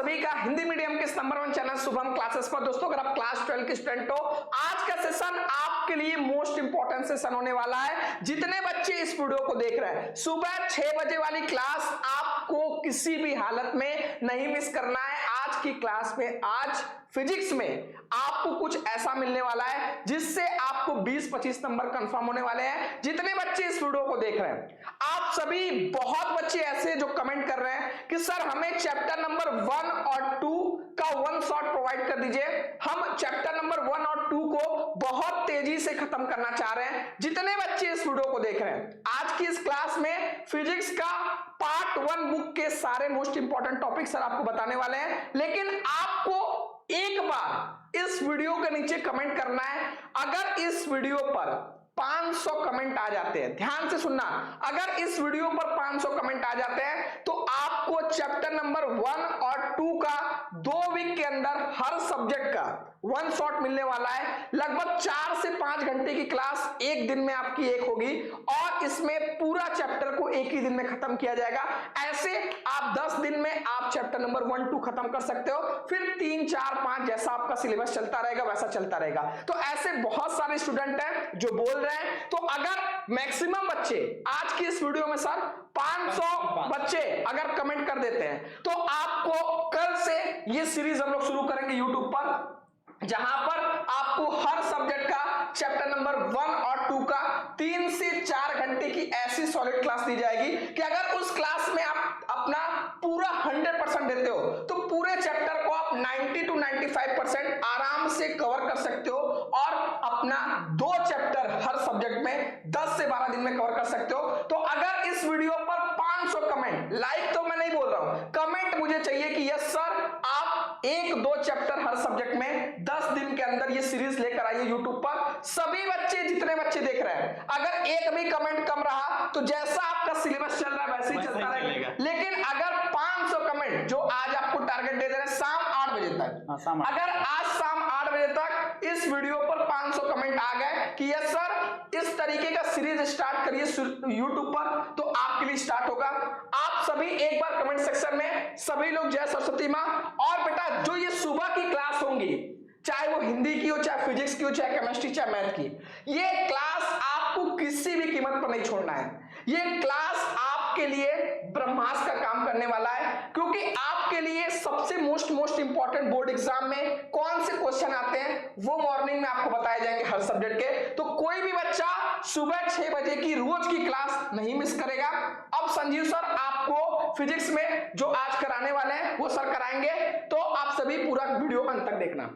सभी का हिंदी मीडियम के नंबर 1 चैनल शुभम क्लासेस पर। दोस्तों अगर आप क्लास 12 के स्टूडेंट हो, आज का सेशन आपके लिए मोस्ट इंपॉर्टेंट सेशन होने वाला है। जितने बच्चे इस वीडियो को देख रहे हैं, सुबह 6 बजे वाली क्लास आपको किसी भी हालत में नहीं मिस करना है। आज की क्लास में, आज फिजिक्स में आपको कुछ ऐसा मिलने वाला है जिससे आपको 20-25 नंबर कंफर्म होने वाले हैं। जितने बच्चे इस वीडियो को देख रहे हैं, आप सभी, बहुत बच्चे ऐसे जो कमेंट कर रहे हैं कि सर हमें चैप्टर नंबर 1 और 2 का वन शॉट प्रोवाइड कर दीजिए। हम चैप्टर नंबर 1 और 2 को बहुत तेजी से खत्म करना चाह रहे हैं। जितने बच्चे इस वीडियो को देख रहे हैं, आज की इस क्लास में फिजिक्स का पार्ट 1 बुक के सारे मोस्ट इंपॉर्टेंट टॉपिक सर आपको बताने वाले हैं। लेकिन आपको एक बार इस वीडियो के नीचे कमेंट करना है। अगर इस वीडियो पर 500 कमेंट आ जाते हैं, ध्यान से सुनना, अगर इस वीडियो पर 500 कमेंट आ जाते हैं तो आपको चैप्टर नंबर 1 और 2 का 2 वीक के अंदर हर सब्जेक्ट का वन शॉट मिलने वाला है। लगभग 4 से 5 घंटे की क्लास एक दिन में आपकी एक होगी और इसमें पूरा चैप्टर को एक ही दिन में खत्म किया जाएगा। ऐसे आप 10 दिन में आप चैप्टर नंबर 1, 2 खत्म कर सकते हो। फिर 3, 4, 5 जैसा आपका सिलेबस चलता रहेगा वैसा चलता रहेगा। तो ऐसे बहुत सारे स्टूडेंट हैं जो बोल रहे हैं। तो अगर मैक्सिमम बच्चे आज की इस वीडियो में सर 500 बच्चे अगर कमेंट कर देते हैं तो आपको कल से ये सीरीज हम लोग शुरू करेंगे यूट्यूब पर, जहां पर आपको हर सब्जेक्ट का चैप्टर नंबर 1 और 2 का 3 से 4 घंटे की ऐसी सॉलिड क्लास दी जाएगी कि अगर उस क्लास में आप अपना पूरा 100% देते हो तो पूरे चैप्टर को आप 90 to 95% आराम से कवर कर सकते हो और अपना 2 चैप्टर हर सब्जेक्ट में 10 से 12 दिन में कवर कर सकते हो। तो अगर इस वीडियो पर 500 कमेंट, लाइक तो मैं नहीं बोल रहा हूं, कमेंट मुझे चाहिए कि यस सर आप 1-2 चैप्टर हर सब्जेक्ट में 10 दिन के अंदर ये सीरीज लेकर आइए यूट्यूब पर। सभी बच्चे, जितने बच्चे देख रहे हैं, अगर एक भी कमेंट कम रहा तो जैसा आपका सिलेबस चल रहा है वैसे ही चलता रहेगा। लेकिन अगर 500 कमेंट जो आज आपको टारगेट दे दे रहे हैं शाम 8 बजे तक, अगर आज शाम 8 बजे तक इस वीडियो पर 500 कमेंट आ गए कि यस सर इस तरीके का सीरीज स्टार्ट करिए यूट्यूब पर, तो आपके लिए स्टार्ट होगा। आप सभी एक बार कमेंट सेक्शन में सभी लोग जय सरस्वती मां। और बेटा जो ये सुबह की क्लास होंगी, चाहे वो हिंदी की हो, चाहे फिजिक्स की हो, चाहे केमिस्ट्री, चाहे मैथ की, ये क्लास आपको किसी भी कीमत पर नहीं छोड़ना है। ये क्लास आपके लिए ब्रह्मास्त्र का काम करने वाला है, क्योंकि आपके लिए सबसे मोस्ट इंपॉर्टेंट बोर्ड एग्जाम में कौन से क्वेश्चन आते हैं वो मॉर्निंग में आपको बताए जाएंगे हर सब्जेक्ट के। तो कोई भी बच्चा सुबह 6 बजे की रोज की क्लास नहीं मिस करेगा। अब संजीव सर आपको फिजिक्स में जो आज कराने वाले हैं वो सर कराएंगे, तो आप सभी पूरा वीडियो अंत तक देखना।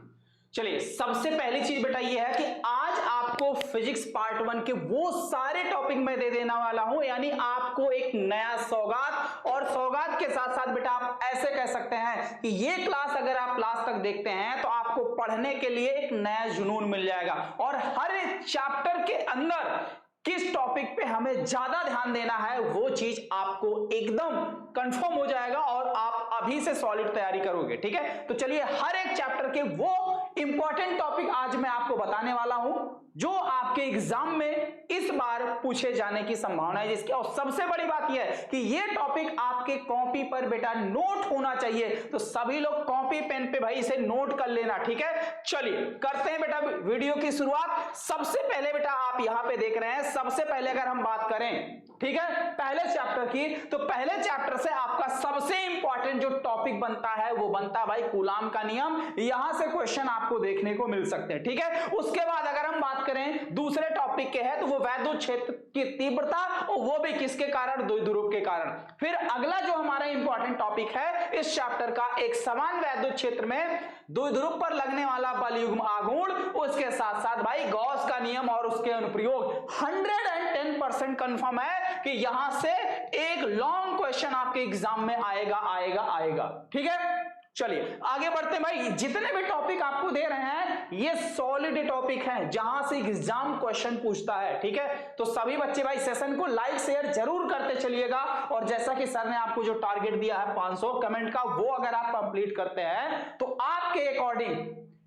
चलिए, सबसे पहली चीज बेटा ये है कि आज आपको फिजिक्स पार्ट 1 के वो सारे टॉपिक मैं दे देने वाला हूं, यानी आपको एक नया सौगात। और सौगात के साथ साथ बेटा आप ऐसे कह सकते हैं कि ये क्लास अगर आप लास्ट तक देखते हैं तो आपको पढ़ने के लिए एक नया जुनून मिल जाएगा। और हर एक चैप्टर के अंदर किस टॉपिक पे हमें ज्यादा ध्यान देना है वो चीज आपको एकदम कंफर्म हो जाएगा और आप अभी से सॉलिड तैयारी करोगे। ठीक है, तो चलिए हर एक चैप्टर के वो इंपॉर्टेंट टॉपिक आज मैं आपको बताने वाला हूं जो आपके एग्जाम में इस बार पूछे जाने की संभावना है जिसकी। और सबसे बड़ी बात यह है कि ये टॉपिक आपके कॉपी पर बेटा नोट होना चाहिए। तो सभी लोग कॉपी पेन पे भाई इसे नोट कर लेना। ठीक है, चलिए करते हैं बेटा वीडियो की शुरुआत। सबसे पहले बेटा आप यहां पे देख रहे हैं, सबसे पहले अगर हम बात करें, ठीक है, पहले चैप्टर की, तो पहले चैप्टर से आपका सबसे इंपॉर्टेंट जो टॉपिक बनता है वो बनता है भाई कूलाम का नियम। यहां से क्वेश्चन आपको देखने को मिल सकते हैं। ठीक है, उसके बाद अगर हम बात करें दूसरे टॉपिक के है तो वो वैद्युत क्षेत्र की तीव्रता, और वो भी किसके कारण, द्विध्रुव के कारण। फिर अगला जो हमारा इंपॉर्टेंट टॉपिक है इस चैप्टर का, एक समान वैद्युत क्षेत्र में द्विध्रुव पर लगने वाला बल युग्म आघूर्ण, उसके साथ साथ भाई गॉस का नियम और उसके अनुप्रयोग। 110% कंफर्म है कि यहां से एक लॉन्ग क्वेश्चन आपके एग्जाम में आएगा। ठीक है, चलिए आगे बढ़ते हैं भाई। जितने भी टॉपिक आपको दे रहे हैं ये सॉलिड टॉपिक हैं जहां से एग्जाम क्वेश्चन पूछता है। ठीक है, तो सभी बच्चे भाई सेशन को लाइक शेयर जरूर करते चलिएगा। और जैसा कि सर ने आपको जो टारगेट दिया है 500 कमेंट का, वो अगर आप कंप्लीट करते हैं तो आपके अकॉर्डिंग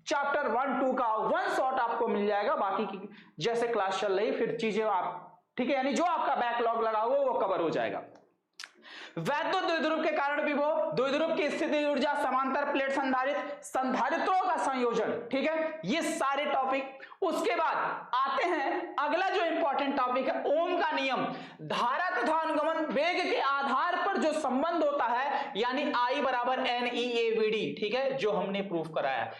चैप्टर 1, 2 का वन शॉट आपको मिल जाएगा। बाकी की जैसे क्लास चल रही फिर चीजें आप, ठीक है, यानी जो आपका बैकलॉग लगा हुआ वो कवर हो जाएगा। वैद्युत द्विध्रुव के कारण विभव, द्विध्रुव की स्थिति ऊर्जा, समांतर प्लेट संधारित्रों का संयोजन, ठीक है, ये सारे टॉपिक। उसके बाद आते हैं अगला जो इंपॉर्टेंट टॉपिक है ओम का नियम। धारा तथा अनुगमन वेग के आधार पर जो संबंध होता है, यानी I बराबर NEAVD, ठीक है, जो हमने प्रूफ कराया।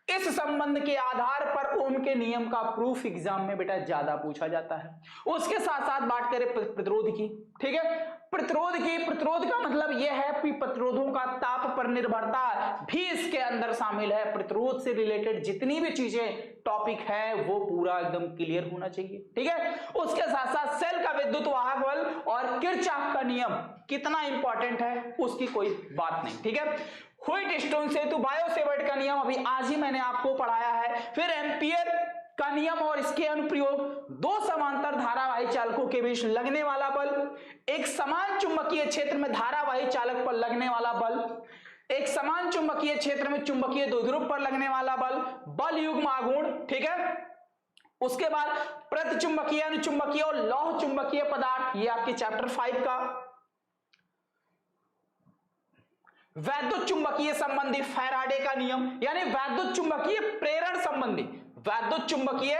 इस संबंध के आधार पर ओम के नियम का प्रूफ एग्जाम में बेटा ज्यादा पूछा जाता है। उसके साथ साथ बात करें प्रतिरोध की, ठीक है, प्रतिरोध का मतलब यह है कि प्रतिरोधों का ताप पर निर्भरता भी इसके अंदर शामिल है। प्रतिरोध से रिलेटेड जितनी भी चीजें टॉपिक है वो पूरा एकदम क्लियर होना चाहिए, ठीक है। उसके साथ साथ सेल का विद्युत वाहक बल और किरचॉफ का नियम कितना इंपॉर्टेंट है उसकी कोई बात नहीं, ठीक है। व्हीटस्टोन सेतु, बायो-सेवर्ट का नियम अभी आज ही मैंने आपको पढ़ाया है। फिर एम्पियर का नियम और इसके अनुप्रयोग, दो समांतर धारावाही चालकों के बीच लगने वाला बल, एक समान चुंबकीय क्षेत्र में धारावाही चालक पर लगने वाला बल, एक समान चुंबकीय क्षेत्र में चुंबकीय द्विध्रुव पर लगने वाला बल, बल युग्म आघूर्ण, ठीक है। उसके बाद प्रतिचुंबकीय, अनुचुंबकीय और लौह चुंबकीय पदार्थ, ये आपके चैप्टर 5 का। वैद्युत चुंबकीय संबंधी फैराडे का नियम, यानी वैद्युत चुंबकीय प्रेरण संबंधी, वैद्युत चुंबकीय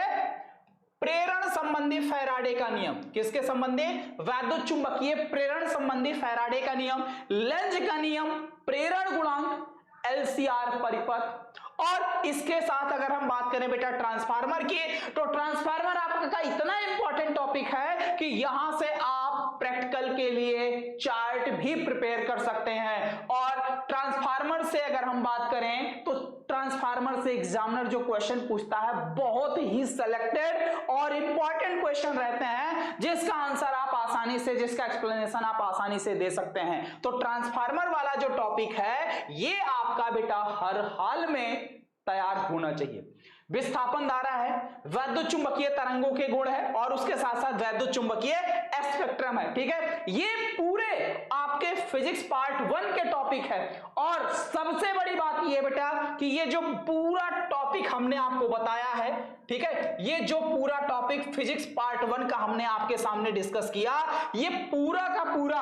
प्रेरण संबंधी फैराडे का नियम, किसके संबंधी? वैद्युत चुंबकीय प्रेरण संबंधी फैराडे का नियम। लेंज का नियम, प्रेरण गुणांक, LCR परिपथ। और इसके साथ अगर हम बात करें बेटा ट्रांसफार्मर की, तो ट्रांसफार्मर आपका इतना इंपॉर्टेंट टॉपिक है कि यहां से आप प्रैक्टिकल के लिए चार्ट भी प्रिपेयर कर सकते हैं। और ट्रांसफार्मर से अगर हम बात करें तो ट्रांसफार्मर से एग्जामिनर जो क्वेश्चन पूछता है बहुत ही सिलेक्टेड और इंपॉर्टेंट क्वेश्चन रहते हैं, जिसका आंसर आप आसानी से, जिसका एक्सप्लेनेशन आप आसानी से दे सकते हैं। तो ट्रांसफार्मर वाला जो टॉपिक है ये आपका बेटा हर हाल में तैयार होना चाहिए। विस्थापन धारा है, वैद्युत चुंबकीय तरंगों के गुण है और उसके साथ साथ वैद्युत चुंबकीय स्पेक्ट्रम है, ठीक है। ये पूरे आपके फिजिक्स पार्ट 1 के टॉपिक है। और सबसे बड़ी बात ये बेटा कि ये जो पूरा टॉपिक हमने आपको बताया है, ठीक है, ये जो पूरा टॉपिक फिजिक्स पार्ट 1 का हमने आपके सामने डिस्कस किया, ये पूरा का पूरा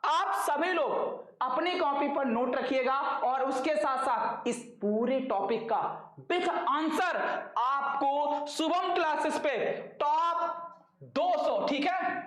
आप सभी लोग अपनी कॉपी पर नोट रखिएगा। और उसके साथ साथ इस पूरे टॉपिक का विथ आंसर आपको शुभम क्लासेस पे टॉप 200, ठीक है,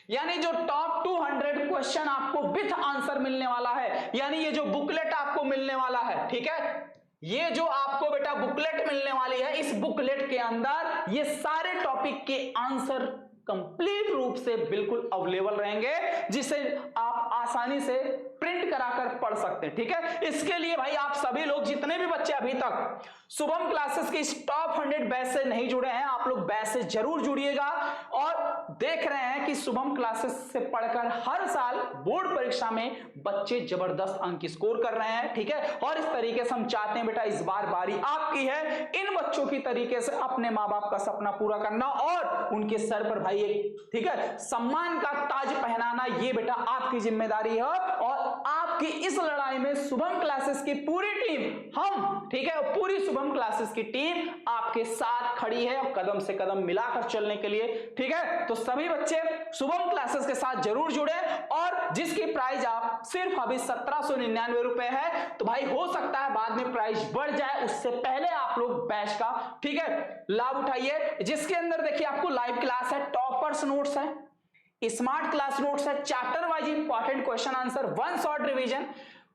यानी जो टॉप 200 क्वेश्चन आपको विथ आंसर मिलने वाला है, यानी ये जो बुकलेट आपको मिलने वाला है, ठीक है, ये जो आपको बेटा बुकलेट मिलने वाली है, इस बुकलेट के अंदर ये सारे टॉपिक के आंसर कंप्लीट रूप से बिल्कुल अवेलेबल रहेंगे, जिसे आप आसानी से प्रिंट कराकर पढ़ सकते हैं, ठीक है। इसके लिए भाई आप सभी लोग जितने भी बच्चे अभी तक शुभम क्लासेस की इस टॉप 100 बैच से नहीं जुड़े हैं, आप लोग बैच से जरूर जुड़िएगा। और देख रहे हैं कि शुभम क्लासेस से पढ़कर हर साल बोर्ड परीक्षा में बच्चे जबरदस्त अंक स्कोर कर रहे हैं, ठीक है। और इस तरीके से हम चाहते हैं बेटा इस बार बारी आपकी है इन बच्चों की तरीके से अपने माँ बाप का सपना पूरा करना और उनके सर पर भाई एक, ठीक है, सम्मान का ताज पहनाना, ये बेटा आपकी जिम्मेदारी है। और आपकी इस लड़ाई में शुभम क्लासेस की पूरी टीम, हम, ठीक है, पूरी शुभम क्लासेस की टीम आपके साथ खड़ी है और कदम से कदम मिलाकर चलने के लिए, ठीक है। तो सभी बच्चे शुभम क्लासेस के साथ जरूर जुड़े। और जिसकी प्राइस आप सिर्फ अभी 1799 रुपए है, तो भाई हो सकता है बाद में प्राइस बढ़ जाए, उससे पहले आप लोग बैच का, ठीक है, लाभ उठाइए। जिसके अंदर देखिए आपको लाइव क्लास है, टॉपर्स नोट्स है, स्मार्ट क्लास नोट्स है, chapter wise important question answer, 1 short revision,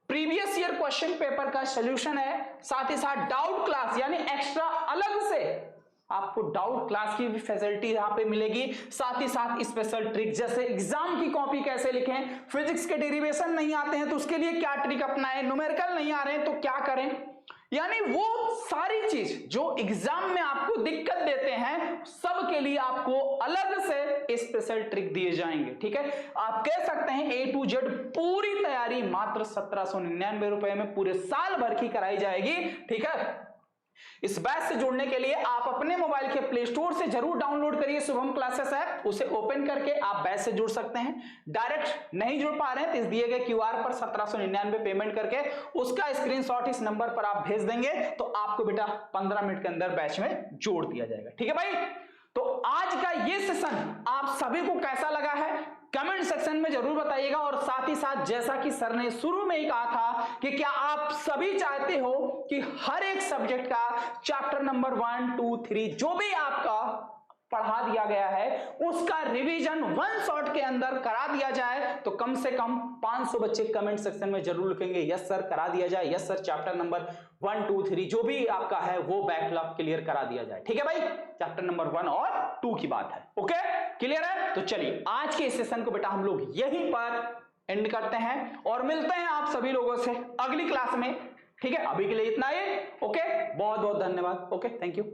previous year question paper का सॉल्यूशन है, साथ ही साथ डाउट क्लास, यानी एक्स्ट्रा अलग से आपको डाउट क्लास की भी फैसिलिटी यहां पे मिलेगी। साथ ही साथ स्पेशल ट्रिक, जैसे एग्जाम की कॉपी कैसे लिखें, फिजिक्स के डेरिवेशन नहीं आते हैं तो उसके लिए क्या ट्रिक अपनाएं, न्यूमेरिकल नहीं आ रहे हैं तो क्या करें, यानी वो सारी चीज जो एग्जाम में आपको दिक्कत देते हैं सब के लिए आपको अलग से स्पेशल ट्रिक दिए जाएंगे, ठीक है। आप कह सकते हैं A to Z पूरी तैयारी मात्र 1799 रुपए में पूरे साल भर की कराई जाएगी, ठीक है। इस बैच से जुड़ने के लिए आप अपने मोबाइल के प्ले स्टोर से जरूर डाउनलोड करिए शुभम क्लासेस ऐप, उसे ओपन करके आप बैच से जुड़ सकते हैं। डायरेक्ट नहीं जुड़ पा रहे हैं तो इस दिए गए QR पर 1799 पेमेंट करके उसका स्क्रीनशॉट इस नंबर पर आप भेज देंगे तो आपको बेटा 15 मिनट के अंदर बैच में जोड़ दिया जाएगा, ठीक है भाई। तो आज का ये सेशन आप सभी को कैसा लगा है कमेंट सेक्शन में जरूर बताइएगा। और साथ ही साथ जैसा कि सर ने शुरू में ही कहा था कि क्या आप सभी चाहते हो कि हर एक सब्जेक्ट का चैप्टर नंबर 1, 2, 3 जो भी आपका पढ़ा दिया गया है उसका रिवीजन वन शॉट के अंदर करा दिया जाए, तो कम से कम 500 बच्चे कमेंट सेक्शन में जरूर लिखेंगे यस सर करा दिया जाए, यस सर चैप्टर नंबर 1, 2, 3 जो भी आपका है वो बैकलॉग क्लियर करा दिया जाए। ठीक है भाई, चैप्टर नंबर 1 और 2 की बात है। ओके, क्लियर है? तो चलिए आज के इस सेशन को बेटा हम लोग यहीं पर एंड करते हैं और मिलते हैं आप सभी लोगों से अगली क्लास में। ठीक है, अभी के लिए इतना ही। ओके, बहुत बहुत धन्यवाद। Okay, thank you.